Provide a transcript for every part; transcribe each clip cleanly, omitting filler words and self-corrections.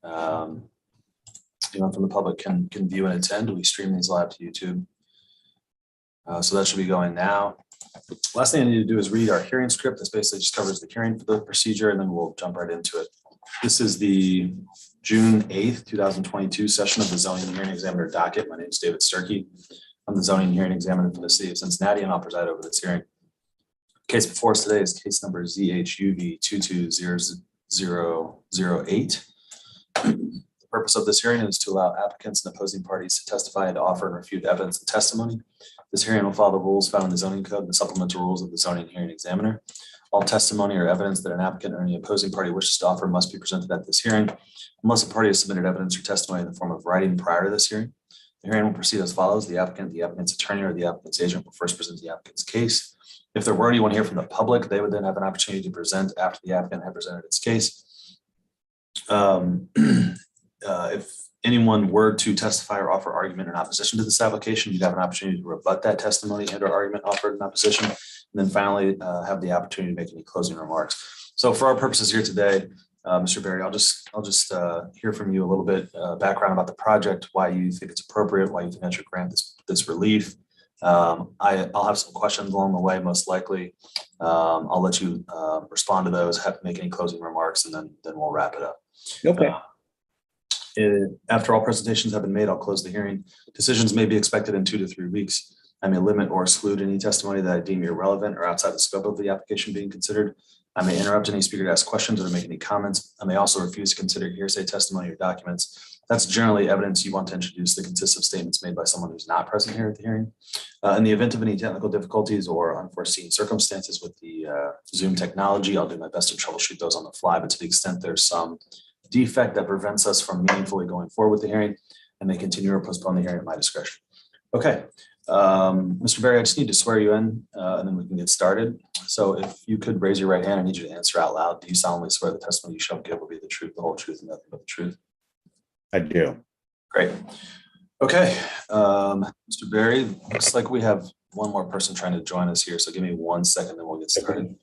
Anyone from the public can view and attend. We stream these live to YouTube. So that should be going now. Last thing I need to do is read our hearing script. This basically just covers the hearing for the procedure, and then we'll jump right into it. This is the June 8th, 2022 session of the Zoning Hearing Examiner docket. My name is David Sturkey. I'm the Zoning Hearing Examiner for the City of Cincinnati, and I'll preside over this hearing. The case before us today is case number ZHUV220008. The purpose of this hearing is to allow applicants and opposing parties to testify and to offer and refute evidence and testimony. This hearing will follow the rules found in the zoning code and the supplemental rules of the Zoning Hearing Examiner. All testimony or evidence that an applicant or any opposing party wishes to offer must be presented at this hearing, unless a party has submitted evidence or testimony in the form of writing prior to this hearing. The hearing will proceed as follows. The applicant's attorney, or the applicant's agent will first present the applicant's case. If there were anyone here from the public, they would then have an opportunity to present after the applicant had presented its case. If anyone were to testify or offer argument in opposition to this application, you'd have an opportunity to rebut that testimony and or argument offered in opposition, and then finally have the opportunity to make any closing remarks. So for our purposes here today, Mr. Berry, I'll just hear from you a little bit background about the project, why you think it's appropriate, why you think I should grant this relief. I'll have some questions along the way, most likely. I'll let you respond to those, make any closing remarks, and then we'll wrap it up. Okay. After all presentations have been made, I'll close the hearing. Decisions may be expected in 2 to 3 weeks. I may limit or exclude any testimony that I deem irrelevant or outside the scope of the application being considered. I may interrupt any speaker to ask questions or to make any comments. I may also refuse to consider hearsay testimony or documents. That's generally evidence you want to introduce that consists of statements made by someone who's not present here at the hearing. In the event of any technical difficulties or unforeseen circumstances with the Zoom technology, I'll do my best to troubleshoot those on the fly, but to the extent there's some defect that prevents us from meaningfully going forward with the hearing, I may continue or postpone the hearing at my discretion. Okay, Mr. Berry, I just need to swear you in and then we can get started. So if you could raise your right hand, I need you to answer out loud. Do you solemnly swear the testimony you shall give will be the truth, the whole truth, and nothing but the truth? I do. Great. Okay, Mr. Berry, looks like we have one more person trying to join us here. So give me 1 second, then we'll get started.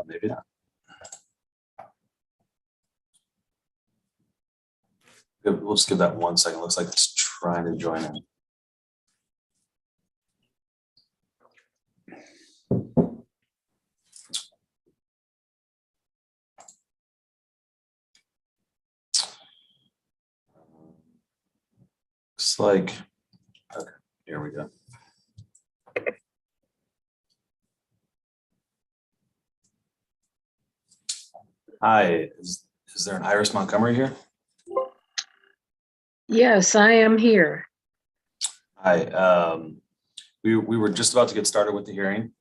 Maybe not. We'll just give that 1 second. Looks like it's trying to join in. Looks like, okay, here we go. Hi, is there an Iris Montgomery here? Yes, I am here. Hi, we were just about to get started with the hearing.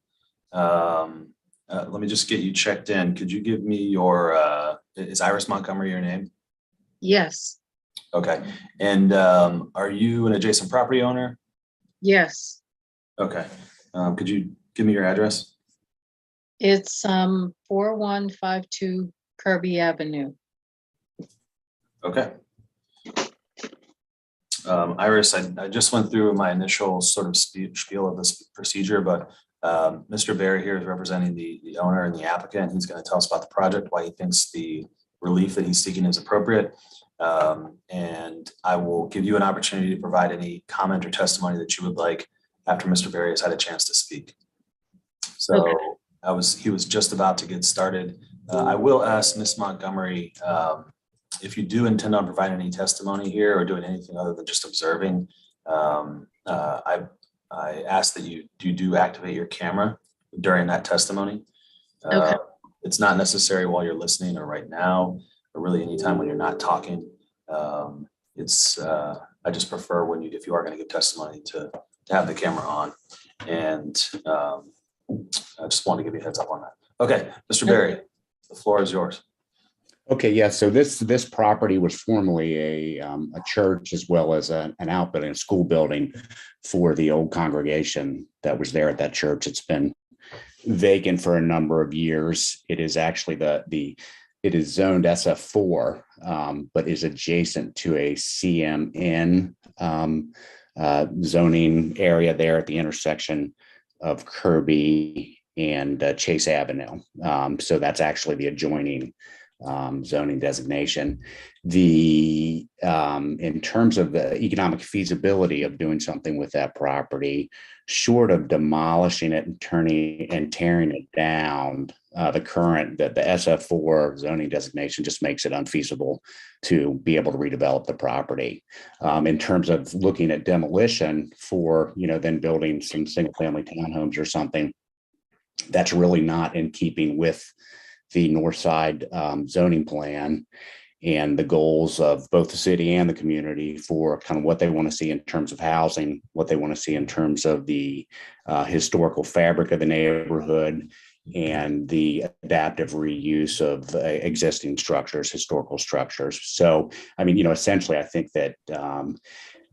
Let me just get you checked in. Could you give me your, is Iris Montgomery your name? Yes. Okay, and are you an adjacent property owner? Yes. Okay, could you give me your address? It's 4152 Kirby Avenue. Okay. Iris, I just went through my initial sort of spiel of this procedure, but Mr. Berry here is representing the owner and the applicant. He's going to tell us about the project, why he thinks the relief that he's seeking is appropriate. And I will give you an opportunity to provide any comment or testimony that you would like after Mr. Berry has had a chance to speak. So okay. He was just about to get started. I will ask Ms. Montgomery, if you do intend on providing any testimony here or doing anything other than just observing, I ask that you do activate your camera during that testimony. Okay. It's not necessary while you're listening or right now, or really anytime when you're not talking. I just prefer when if you are going to give testimony to have the camera on, and I just want to give you a heads up on that. Okay, Mr. Berry, the floor is yours. Okay, yeah. So this property was formerly a church as well as an outbuilding, a school building for the old congregation that was there at that church. It's been vacant for a number of years. It is actually it is zoned SF4, but is adjacent to a CMN zoning area there at the intersection of Kirby and Chase Avenue. So that's actually the adjoining zoning designation. In terms of the economic feasibility of doing something with that property, short of demolishing it and tearing it down, the SF4 zoning designation just makes it unfeasible to be able to redevelop the property. In terms of looking at demolition for, then building some single family townhomes or something, that's really not in keeping with the North Side zoning plan and the goals of both the city and the community for kind of what they want to see in terms of housing, what they want to see in terms of the historical fabric of the neighborhood, and the adaptive reuse of existing structures, historical structures. So, essentially, I think that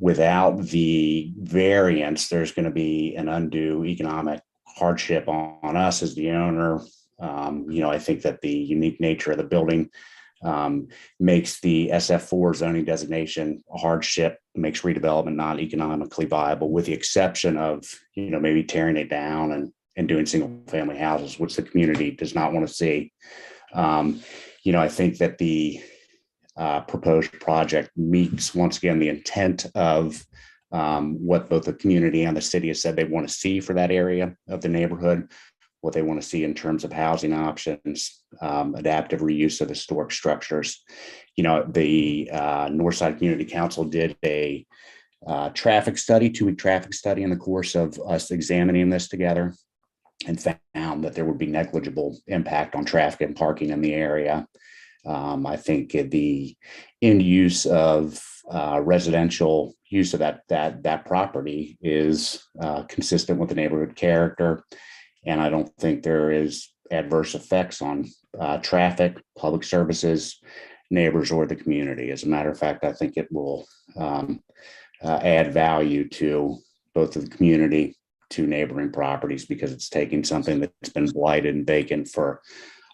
without the variance, there's going to be an undue economic hardship on us as the owner. I think that the unique nature of the building makes the SF4 zoning designation a hardship, makes redevelopment not economically viable, with the exception of, maybe tearing it down and doing single family houses, which the community does not want to see. I think that the proposed project meets, once again, the intent of what both the community and the city has said they want to see for that area of the neighborhood, what they want to see in terms of housing options, adaptive reuse of historic structures. The Northside Community Council did a traffic study, 2-week traffic study in the course of us examining this together, and found that there would be negligible impact on traffic and parking in the area. I think the end use of residential use of that property is consistent with the neighborhood character. And I don't think there is adverse effects on traffic, public services, neighbors, or the community. As a matter of fact, I think it will add value to both the community, to neighboring properties, because it's taking something that's been blighted and vacant for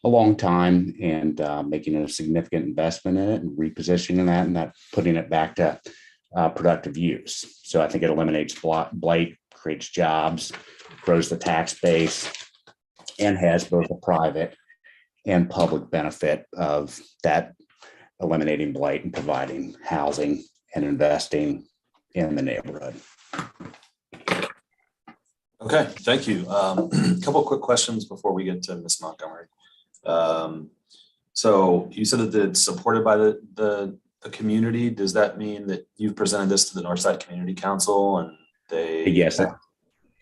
a long time and making a significant investment in it and repositioning that and that putting it back to productive use. So I think it eliminates blight, creates jobs, grows the tax base, and has both a private and public benefit of that, eliminating blight and providing housing and investing in the neighborhood. Okay, thank you. A couple of quick questions before we get to Ms. Montgomery. So you said that it's supported by the community. Does that mean that you've presented this to the Northside Community Council and they? Yes,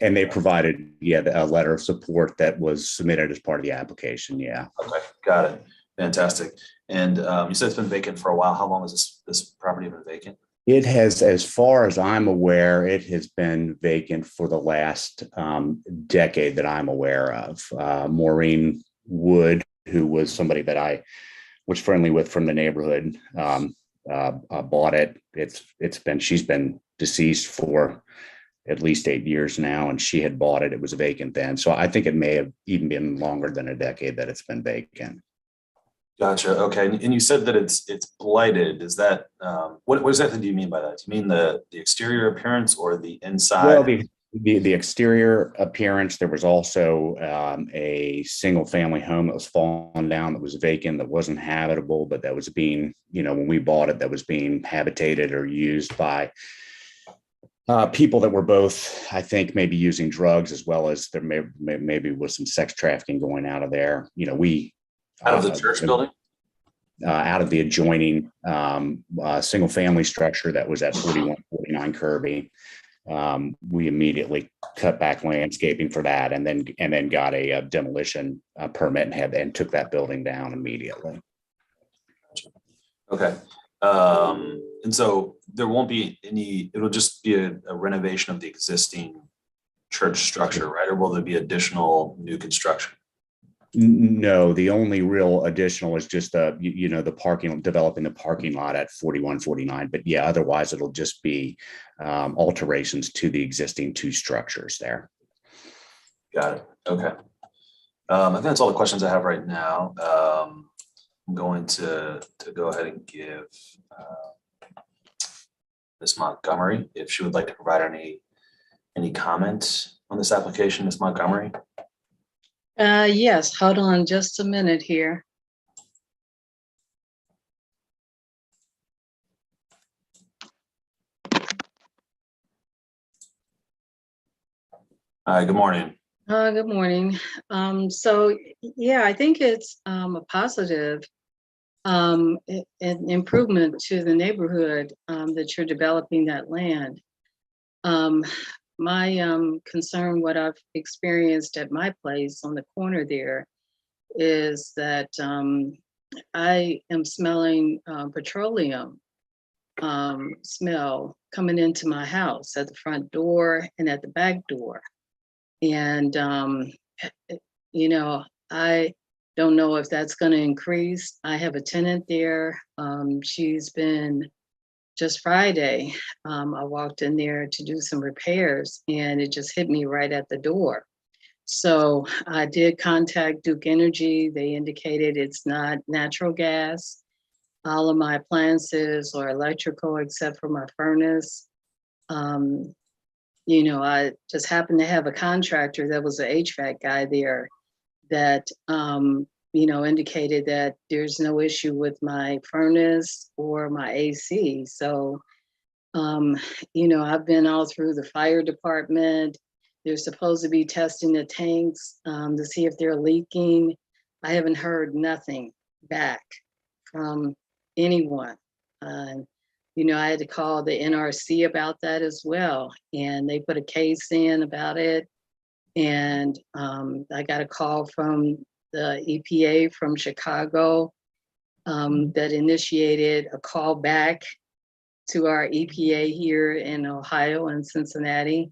and they provided a letter of support that was submitted as part of the application. Yeah. Okay, got it. Fantastic. And you said it's been vacant for a while. How long has this property been vacant? It has, as far as I'm aware, it has been vacant for the last decade that I'm aware of. Maureen Wood, who was somebody that I was friendly with from the neighborhood, bought it. She's been deceased for at least 8 years now, and she had bought it. It was vacant then. So I think it may have even been longer than a decade that it's been vacant. Gotcha. Okay. And you said that it's blighted. Is that what exactly do you mean by that? Do you mean the exterior appearance or the inside? Well, the exterior appearance. There was also a single family home that was fallen down, that was vacant, that wasn't habitable, but that was being, when we bought it, that was being habitated or used by people that were both, I think, maybe using drugs, as well as there maybe was some sex trafficking going out of there. Out of the church building? Out of the adjoining single family structure that was at 4149 Kirby. We immediately cut back landscaping for that, and then got a demolition permit and took that building down immediately. Okay. And so there won't be any, it'll just be a renovation of the existing church structure, right? Or will there be additional new construction? No, the only real additional is just the parking, developing the parking lot at 4149. But yeah, otherwise it'll just be alterations to the existing two structures there. Got it. Okay. I think that's all the questions I have right now. I'm going to go ahead and give Ms. Montgomery, if she would like to provide any comment on this application, Ms. Montgomery? Yes, hold on just a minute here. Hi, good morning. Good morning. So yeah, I think it's a positive an improvement to the neighborhood that you're developing that land. My concern, what I've experienced at my place on the corner there, is that I am smelling petroleum smell coming into my house at the front door and at the back door. And, you know, I don't know if that's going to increase. I have a tenant there. She's been just Friday. I walked in there to do some repairs and it just hit me right at the door. So I did contact Duke Energy. They indicated it's not natural gas. All of my appliances are electrical except for my furnace. I just happened to have a contractor that was an HVAC guy there that, indicated that there's no issue with my furnace or my AC. So, I've been all through the fire department. They're supposed to be testing the tanks to see if they're leaking. I haven't heard nothing back from anyone. I had to call the NRC about that as well, and they put a case in about it. And I got a call from the EPA from Chicago that initiated a call back to our EPA here in Ohio and Cincinnati.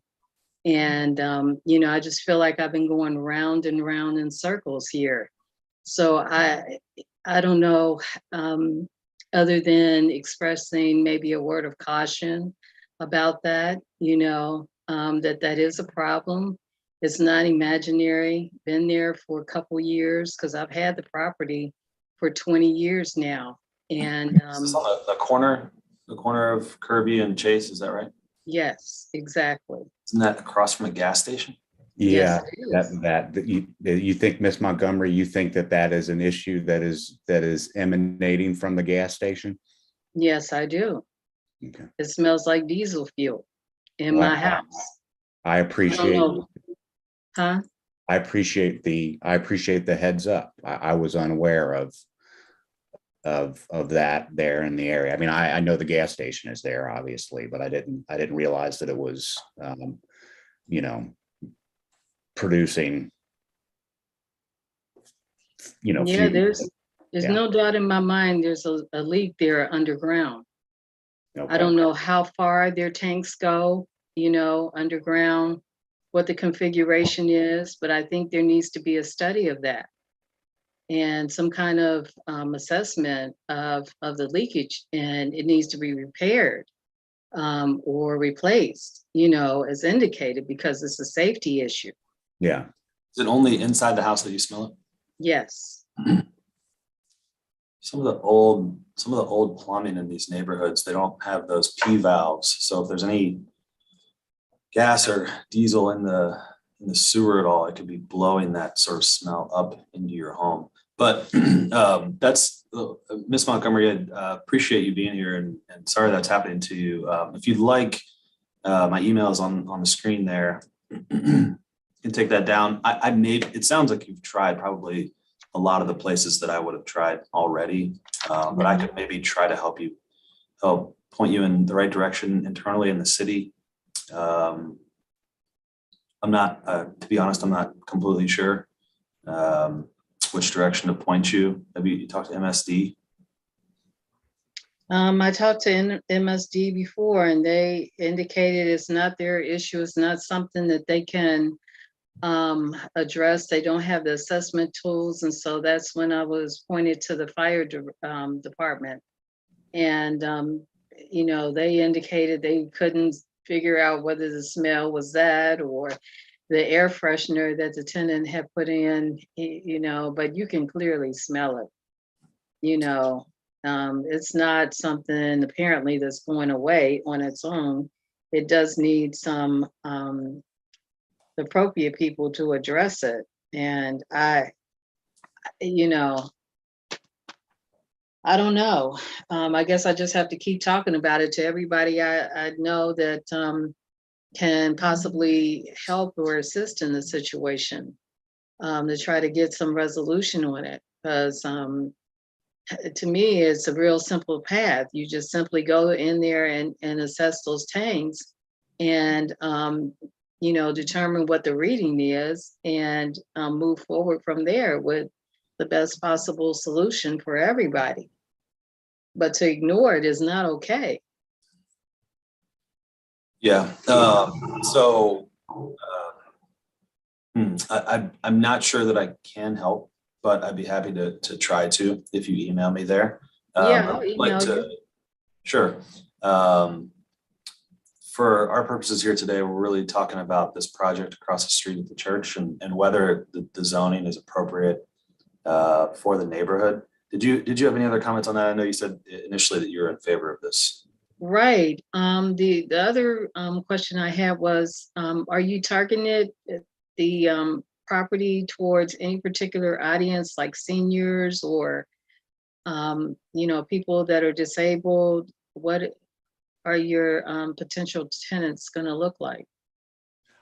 And, I just feel like I've been going round and round in circles here. So I don't know, other than expressing maybe a word of caution about that, that is a problem. It's not imaginary. Been there for a couple years because I've had the property for 20 years now. And Is this on the corner of Kirby and Chase, is that right? yes, exactly. Isn't that across from a gas station? Yeah, Yes, it is. that you think, Miss Montgomery, you think that is an issue that is emanating from the gas station? Yes, I do. Okay. It smells like diesel fuel in Well, my house. I I don't appreciate know. Huh? I appreciate the heads up. I was unaware of that there in the area. I mean, I know the gas station is there, obviously, but I didn't realize that it was producing Yeah, fuel. there's Yeah. no doubt in my mind there's a leak there underground. I Okay. don't know how far their tanks go, underground, what the configuration is, but I think there needs to be a study of that and some kind of assessment of the leakage, and it needs to be repaired or replaced, as indicated, because it's a safety issue. Yeah. Is it only inside the house that you smell it? Yes. Some of the old plumbing in these neighborhoods, they don't have those P valves. So if there's any gas or diesel in the sewer at all, it could be blowing that sort of smell up into your home. But that's Miss Montgomery. I appreciate you being here, and sorry that's happening to you. If you'd like, my email is on the screen there. You can take that down. It sounds like you've tried probably a lot of the places that I would have tried already, but I could maybe try to help point you in the right direction internally in the city. I'm not, to be honest, I'm not completely sure which direction to point you. Maybe you talk to MSD. I talked to MSD before, and they indicated it's not their issue. It's not something that they can address. They don't have the assessment tools, and so that's when I was pointed to the fire department. And they indicated they couldn't figure out whether the smell was that or the air freshener that the tenant had put in, but you can clearly smell it. It's not something apparently that's going away on its own. It does need some the appropriate people to address it. And you know, I don't know. I guess I just have to keep talking about it to everybody I know that can possibly help or assist in the situation, to try to get some resolution on it. Because to me, it's a real simple path. You just simply go in there and assess those tanks and, you know, determine what the reading is and move forward from there with the best possible solution for everybody. But to ignore it is not okay. Yeah. I'm not sure that I can help, but I'd be happy to try to if you email me there. Yeah, I'll I'd like email to. you. Sure. For our purposes here today, we're really talking about this project across the street at the church and whether the zoning is appropriate for the neighborhood. Did you have any other comments on that? I know you said initially that you were in favor of this. Right. The other question I had was, are you targeting the property towards any particular audience, like seniors or you know, people that are disabled? What are your potential tenants going to look like?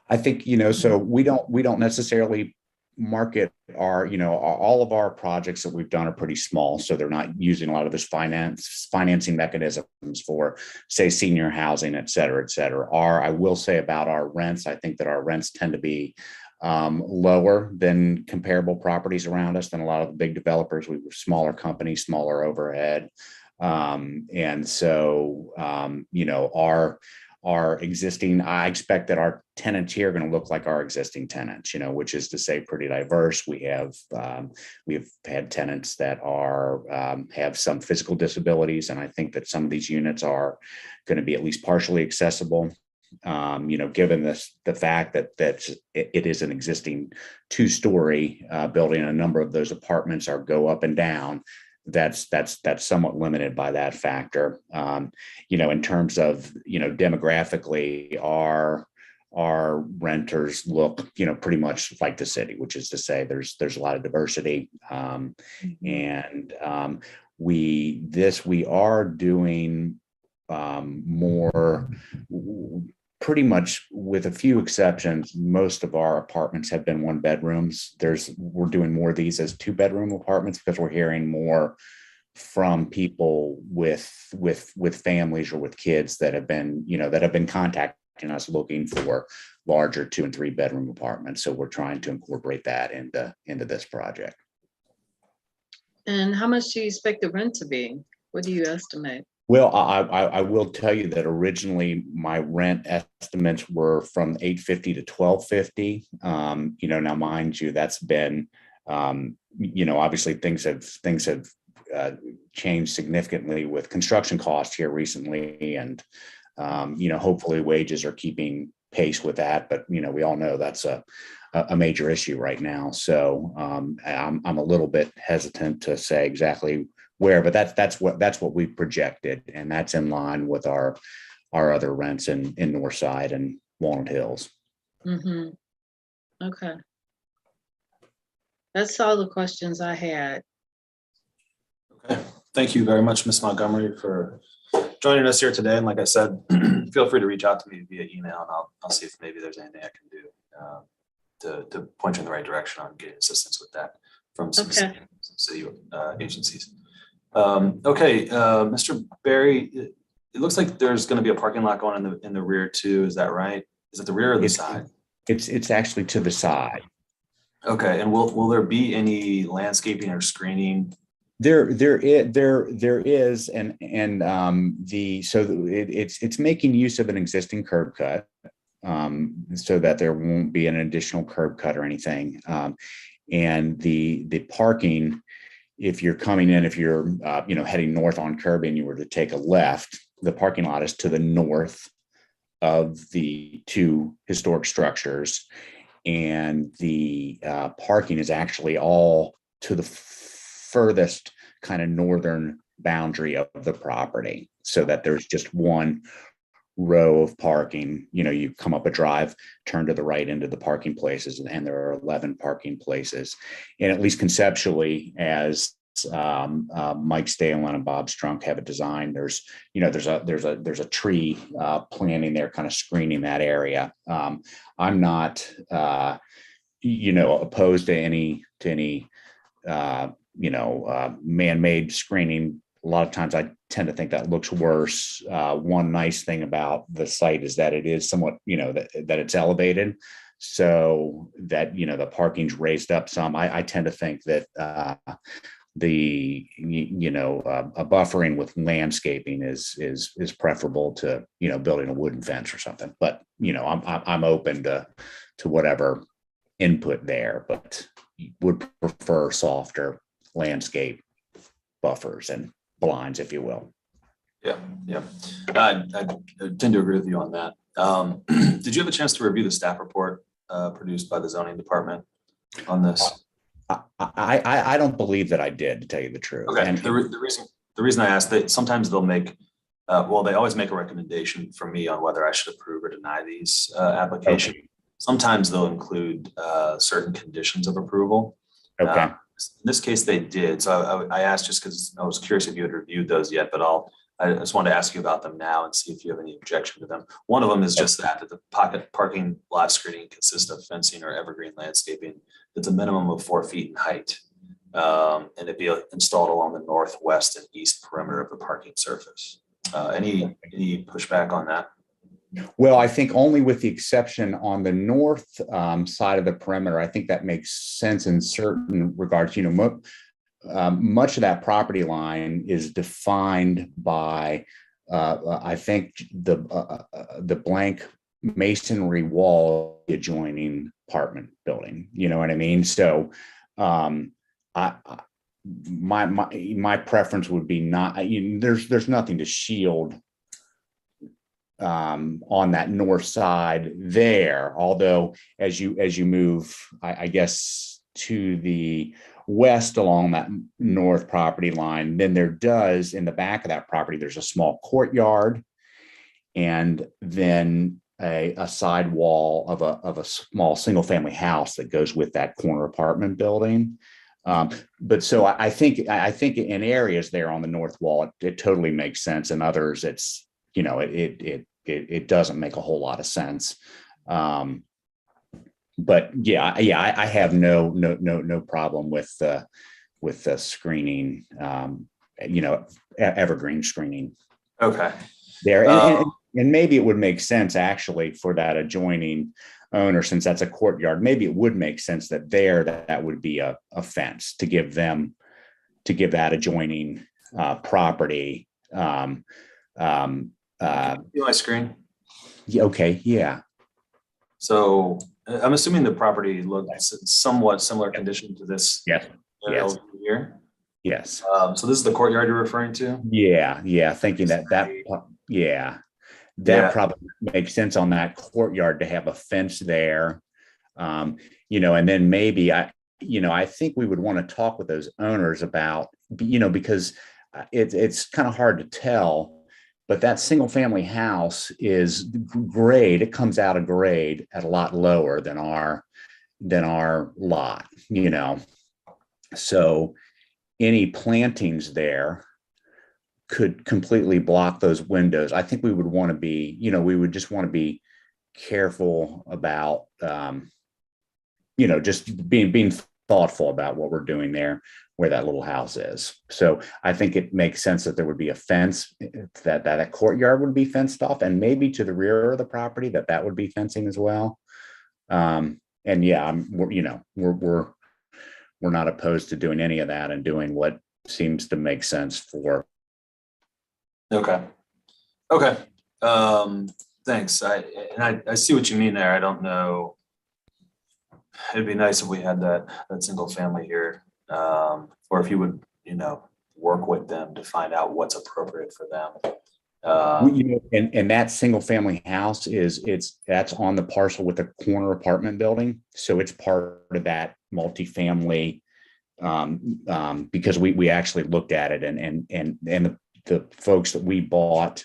I think, you know, so we don't necessarily market our, you know, all of our projects that we've done are pretty small. So they're not using a lot of this financing mechanisms for, say, senior housing, et cetera, et cetera. I will say about our rents, I think that our rents tend to be lower than comparable properties around us, than a lot of the big developers. We were smaller companies, smaller overhead. And so, you know, our existing, I expect that our tenants here are going to look like our existing tenants, you know, which is to say pretty diverse. We've had tenants that have some physical disabilities, and I think that some of these units are going to be at least partially accessible. You know, given the fact that it is an existing 2-story building, and a number of those apartments go up and down. That's somewhat limited by that factor. You know, in terms of, you know, demographically, our renters look, you know, pretty much like the city, which is to say there's a lot of diversity. And we are doing more, pretty much with a few exceptions. Most of our apartments have been 1-bedrooms. We're doing more of these as 2-bedroom apartments because we're hearing more from people with families or with kids that have been contacting us looking for larger 2- and 3-bedroom apartments. So we're trying to incorporate that into this project. And how much do you expect the rent to be? What do you estimate? Well, I will tell you that originally my rent estimates were from $850 to $1,250. You know, now mind you, that's been, you know, obviously things have changed significantly with construction costs here recently, and you know, hopefully wages are keeping pace with that. But you know, we all know that's a major issue right now. So I'm a little bit hesitant to say exactly where, but that's what we projected, and that's in line with our other rents in Northside and Walnut Hills. Mm-hmm. Okay, that's all the questions I had. Okay, thank you very much, Ms. Montgomery, for joining us here today. And like I said, feel free to reach out to me via email, and I'll see if maybe there's anything I can do to point you in the right direction on getting assistance with that from some city agencies. Okay, Mr. Barry, it looks like there's going to be a parking lot going in the rear too. Is that right? Is it the rear or the side? It's actually to the side. Okay, and will there be any landscaping or screening? There is, and it's making use of an existing curb cut, so that there won't be an additional curb cut or anything. And the parking, if you're coming in, if you're you know, heading north on Kirby and you were to take a left, the parking lot is to the north of the 2 historic structures, and the parking is actually all to the furthest kind of northern boundary of the property, so that there's just one row of parking. You come up a drive, turn to the right into the parking places, and there are 11 parking places. And at least conceptually, as Mike Stalin and Bob Strunk have it designed, there's a tree planting there, kind of screening that area. I'm not opposed to any man-made screening. A lot of times I tend to think that looks worse. One nice thing about the site is that it is somewhat, that it's elevated, so that, the parking's raised up some. I tend to think that a buffering with landscaping is preferable to, building a wooden fence or something. But, I'm open to whatever input there, but would prefer softer landscape buffers and blinds, if you will. Yeah. I tend to agree with you on that. Did you have a chance to review the staff report produced by the zoning department on this? I don't believe that I did, to tell you the truth. Okay. And The reason I asked that, sometimes they'll make they always make a recommendation for me on whether I should approve or deny these applications. Okay. Sometimes they'll include certain conditions of approval. Okay. In this case, they did. So I asked just because I was curious if you had reviewed those yet, but I just wanted to ask you about them now and see if you have any objection to them. One of them is just that the parking lot screening consists of fencing or evergreen landscaping that's a minimum of 4 feet in height. And it be installed along the northwest and east perimeter of the parking surface. Any pushback on that? Well, I think only with the exception on the north side of the perimeter. I think that makes sense in certain regards. Much of that property line is defined by, I think, the blank masonry wall adjoining apartment building. You know what I mean? So, my preference would be not. There's nothing to shield on that north side there, although as you move, I guess, to the west along that north property line, then there does, in the back of that property, there's a small courtyard, and then a side wall of a small single family house that goes with that corner apartment building. But so I think in areas there on the north wall, it totally makes sense. In others, it's, it doesn't make a whole lot of sense. But I have no problem with the screening, evergreen screening. Okay. There, and maybe it would make sense actually for that adjoining owner, since that's a courtyard. Maybe it would make sense that that would be a fence to give that adjoining property. See my screen? Yeah, okay, yeah. So I'm assuming the property looks somewhat similar condition to this. Yes. area Yes. over here. Yes. So this is the courtyard you're referring to? Yeah. Thinking that Yeah. probably makes sense on that courtyard to have a fence there. And then maybe I think we would want to talk with those owners about, because it's kind of hard to tell, but that single family house is grade. It comes out of grade at a lot lower than our lot, So any plantings there could completely block those windows. I think we would want to be, we would just want to be careful about, just being thoughtful about what we're doing there, where that little house is. So I think it makes sense that there would be a fence, that courtyard would be fenced off, and maybe to the rear of the property that would be fencing as well. And yeah, we're not opposed to doing any of that and doing what seems to make sense for. Okay. Thanks. I see what you mean there. I don't know. It'd be nice if we had that single family here, or if you would, work with them to find out what's appropriate for them. And that single family house that's on the parcel with the corner apartment building. So it's part of that multifamily, because we actually looked at it, and the folks that we bought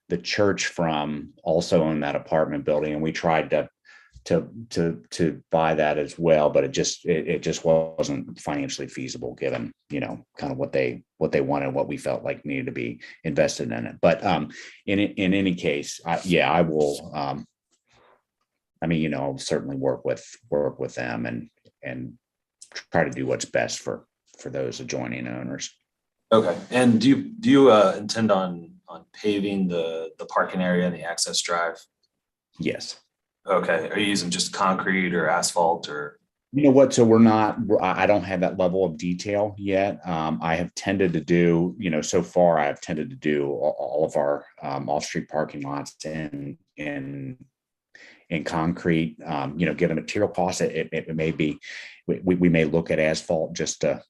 the church from also owned that apartment building, and we tried to buy that as well, but it just wasn't financially feasible given, kind of what they wanted, what we felt like needed to be invested in it. But in any case, I will. I'll certainly work with them and try to do what's best for those adjoining owners. Okay. And do you intend on paving the parking area and the access drive? Yes. Okay. Are you using just concrete or asphalt or? You know what? So I don't have that level of detail yet. I have tended to do, so far I have tended to do all of our off-street parking lots in concrete. Given the material costs, it may be, we may look at asphalt just to,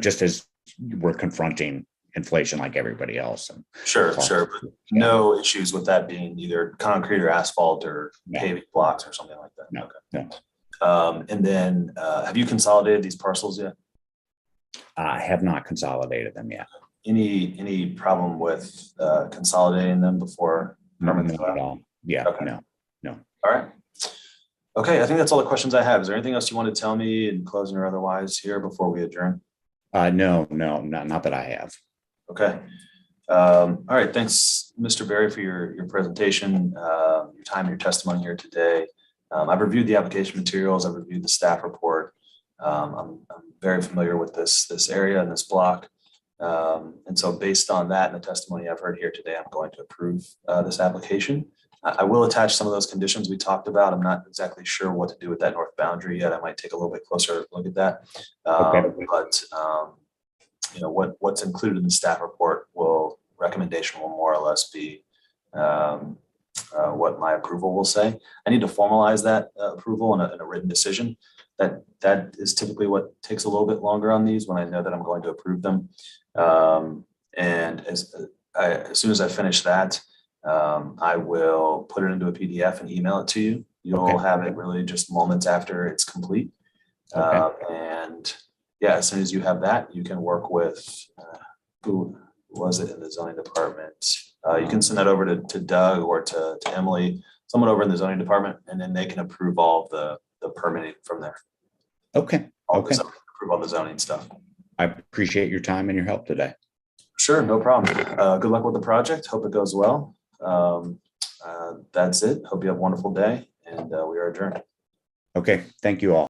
just as we're confronting inflation like everybody else. And Sure. But no issues with that being either concrete or asphalt or paving blocks or something like that. No, okay. no. And then have you consolidated these parcels yet? I have not consolidated them yet. Any problem with consolidating them before permits go out? Not at all. Yeah. Okay. No. All right. Okay. I think that's all the questions I have. Is there anything else you want to tell me in closing or otherwise here before we adjourn? No, not that I have. Okay. All right. Thanks, Mr. Berry, for your presentation, your time, and your testimony here today. I've reviewed the application materials. I've reviewed the staff report. I'm very familiar with this area and this block. And so based on that and the testimony I've heard here today, I'm going to approve this application. I will attach some of those conditions we talked about. I'm not exactly sure what to do with that north boundary yet. I might take a little bit closer look at that. But what's included in the staff report recommendation will more or less be what my approval will say. I need to formalize that approval in a written decision. That is typically what takes a little bit longer on these when I know that I'm going to approve them. And as soon as I finish that, I will put it into a PDF and email it to you. You'll have it really just moments after it's complete. And yeah, as soon as you have that, you can work with who was it in the zoning department. You can send that over to Doug or to Emily, someone over in the zoning department, and then they can approve all the permitting from there. Approve all the zoning stuff. I appreciate your time and your help today. Sure, no problem. Good luck with the project. Hope it goes well. That's it. Hope you have a wonderful day, and we are adjourned. Okay, thank you all.